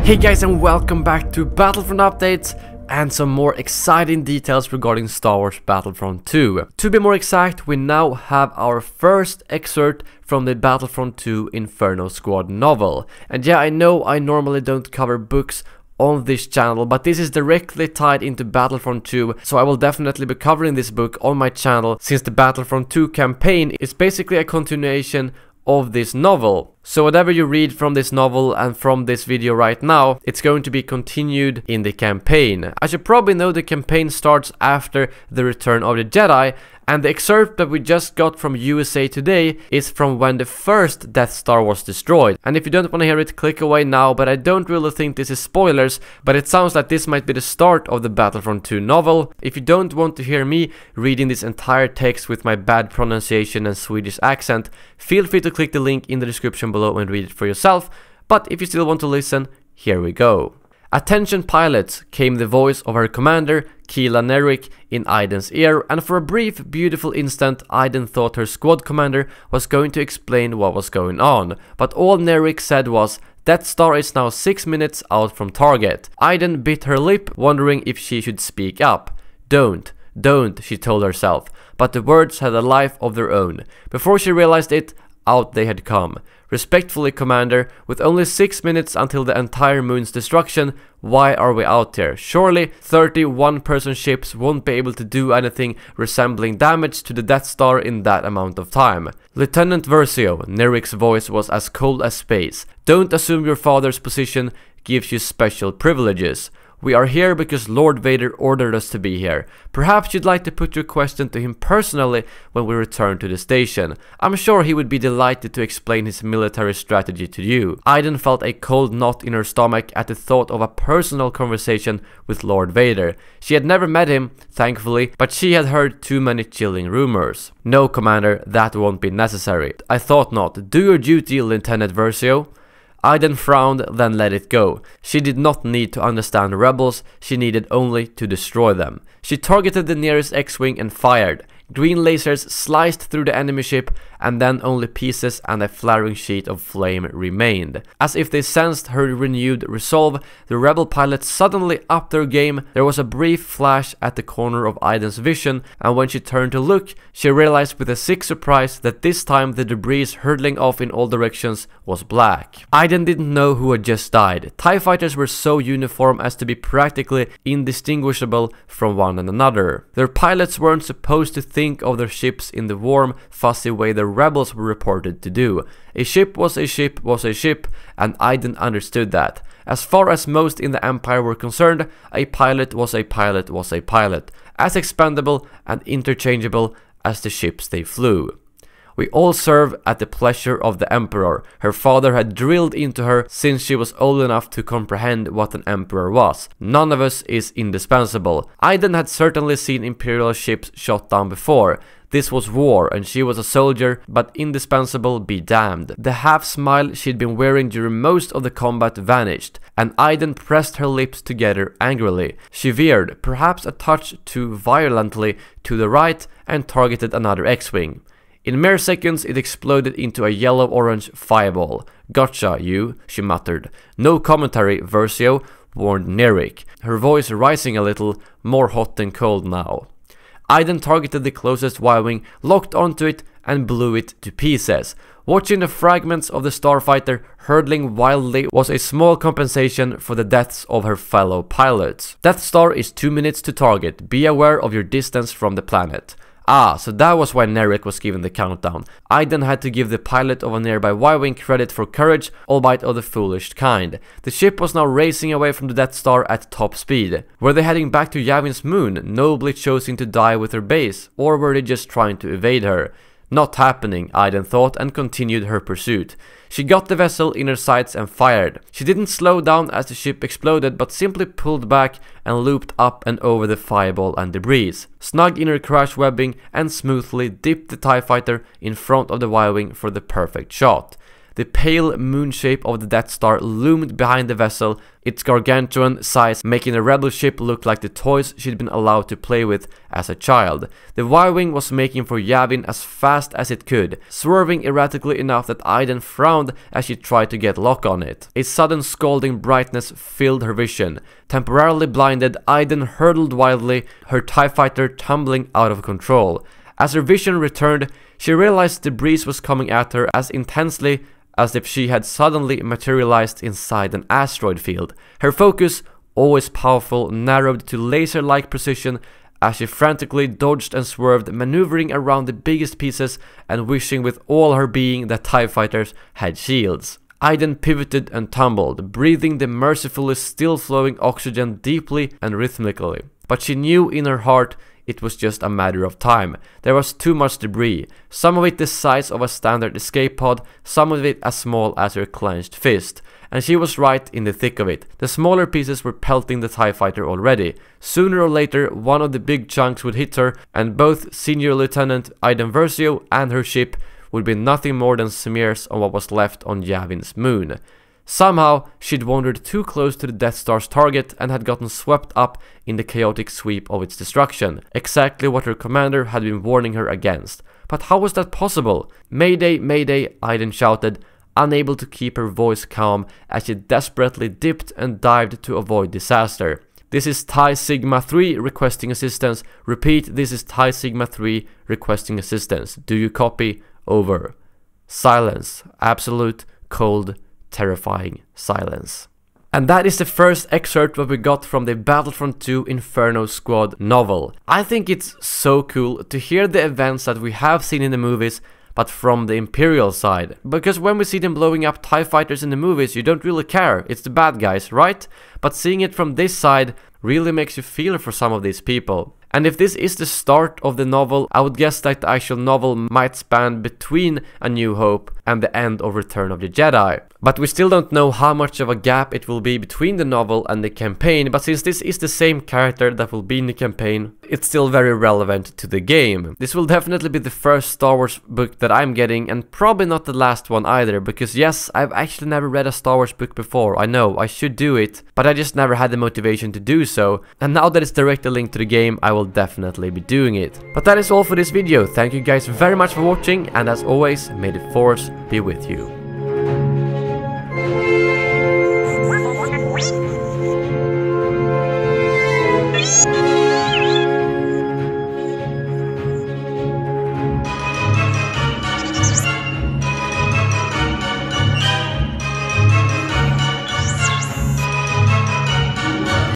Hey guys, and welcome back to Battlefront Updates and some more exciting details regarding Star Wars Battlefront 2. To be more exact, we now have our first excerpt from the Battlefront 2 Inferno Squad novel. And yeah, I know I normally don't cover books on this channel, but this is directly tied into Battlefront 2, so I will definitely be covering this book on my channel, since the Battlefront 2 campaign is basically a continuation of this novel. So whatever you read from this novel and from this video right now, it's going to be continued in the campaign. As you probably know, the campaign starts after the Return of the Jedi, and the excerpt that we just got from USA Today is from when the first Death Star was destroyed. And if you don't want to hear it, click away now, but I don't really think this is spoilers, but it sounds like this might be the start of the Battlefront 2 novel. If you don't want to hear me reading this entire text with my bad pronunciation and Swedish accent, feel free to click the link in the description below and read it for yourself, but if you still want to listen, here we go. "Attention pilots," came the voice of her commander, Keela Nerrick, in Iden's ear, and for a brief, beautiful instant, Iden thought her squad commander was going to explain what was going on, but all Nerrick said was, "Death Star is now 6 minutes out from target." Iden bit her lip, wondering if she should speak up. Don't, she told herself, but the words had a life of their own. Before she realized it, out they had come. "Respectfully, Commander, with only 6 minutes until the entire moon's destruction, why are we out here? Surely 31-person ships won't be able to do anything resembling damage to the Death Star in that amount of time." "Lieutenant Versio," Nerrick's voice was as cold as space, "don't assume your father's position gives you special privileges. We are here because Lord Vader ordered us to be here. Perhaps you'd like to put your question to him personally when we return to the station. I'm sure he would be delighted to explain his military strategy to you." Iden felt a cold knot in her stomach at the thought of a personal conversation with Lord Vader. She had never met him, thankfully, but she had heard too many chilling rumors. "No, Commander, that won't be necessary." "I thought not. Do your duty, Lieutenant Versio." Iden frowned, then let it go. She did not need to understand the rebels, she needed only to destroy them. She targeted the nearest X-Wing and fired. Green lasers sliced through the enemy ship, and then only pieces and a flaring sheet of flame remained. As if they sensed her renewed resolve, the rebel pilots suddenly upped their game. There was a brief flash at the corner of Iden's vision, and when she turned to look, she realized with a sick surprise that this time the debris hurtling off in all directions was black. Iden didn't know who had just died. TIE fighters were so uniform as to be practically indistinguishable from one another. Their pilots weren't supposed to think of their ships in the warm, fussy way the rebels were reported to do. A ship was a ship was a ship, and Iden understood that. As far as most in the Empire were concerned, a pilot was a pilot was a pilot, as expendable and interchangeable as the ships they flew. "We all serve at the pleasure of the Emperor," her father had drilled into her since she was old enough to comprehend what an Emperor was. "None of us is indispensable." Iden had certainly seen Imperial ships shot down before. This was war, and she was a soldier, but indispensable be damned. The half-smile she'd been wearing during most of the combat vanished, and Iden pressed her lips together angrily. She veered, perhaps a touch too violently, to the right and targeted another X-Wing. In mere seconds, it exploded into a yellow-orange fireball. "Gotcha, you," she muttered. "No commentary, Versio," warned Nerrick, her voice rising a little, more hot than cold now. Iden targeted the closest Y-Wing, locked onto it, and blew it to pieces. Watching the fragments of the starfighter hurtling wildly was a small compensation for the deaths of her fellow pilots. "Death Star is 2 minutes to target. Be aware of your distance from the planet." Ah, so that was why Nerrick was given the countdown. Iden had to give the pilot of a nearby Y-Wing credit for courage, albeit of the foolish kind. The ship was now racing away from the Death Star at top speed. Were they heading back to Yavin's moon, nobly choosing to die with her base, or were they just trying to evade her? Not happening, Iden thought, and continued her pursuit. She got the vessel in her sights and fired. She didn't slow down as the ship exploded, but simply pulled back and looped up and over the fireball and debris, snug in her crash webbing, and smoothly dipped the TIE fighter in front of the Y-Wing for the perfect shot. The pale moon shape of the Death Star loomed behind the vessel, its gargantuan size making the rebel ship look like the toys she'd been allowed to play with as a child. The Y-wing was making for Yavin as fast as it could, swerving erratically enough that Iden frowned as she tried to get lock on it. A sudden scalding brightness filled her vision. Temporarily blinded, Iden hurtled wildly, her TIE fighter tumbling out of control. As her vision returned, she realized the breeze was coming at her as intensely as if she had suddenly materialized inside an asteroid field. Her focus, always powerful, narrowed to laser-like precision as she frantically dodged and swerved, maneuvering around the biggest pieces and wishing with all her being that TIE fighters had shields. Iden pivoted and tumbled, breathing the mercifully still-flowing oxygen deeply and rhythmically. But she knew in her heart it was just a matter of time. There was too much debris, some of it the size of a standard escape pod, some of it as small as her clenched fist. And she was right in the thick of it. The smaller pieces were pelting the TIE fighter already. Sooner or later, one of the big chunks would hit her, and both Senior Lieutenant Iden Versio and her ship would be nothing more than smears on what was left on Yavin's moon. Somehow, she'd wandered too close to the Death Star's target and had gotten swept up in the chaotic sweep of its destruction, exactly what her commander had been warning her against. But how was that possible? Mayday, mayday, Iden shouted, unable to keep her voice calm as she desperately dipped and dived to avoid disaster. This is TIE Sigma 3 requesting assistance. Repeat, this is TIE Sigma 3 requesting assistance. Do you copy? Over. Silence. Absolute, cold, terrifying silence. And that is the first excerpt that we got from the Battlefront 2 Inferno Squad novel. I think it's so cool to hear the events that we have seen in the movies, but from the Imperial side. Because when we see them blowing up TIE fighters in the movies, you don't really care, it's the bad guys, right? But seeing it from this side really makes you feel for some of these people. And if this is the start of the novel, I would guess that the actual novel might span between A New Hope and the end of Return of the Jedi. But we still don't know how much of a gap it will be between the novel and the campaign, but since this is the same character that will be in the campaign, it's still very relevant to the game. This will definitely be the first Star Wars book that I'm getting, and probably not the last one either, because yes, I've actually never read a Star Wars book before. I know, I should do it, but I just never had the motivation to do so, and now that it's directly linked to the game, I will definitely be doing it. But that is all for this video. Thank you guys very much for watching, and as always, may the Force be with you.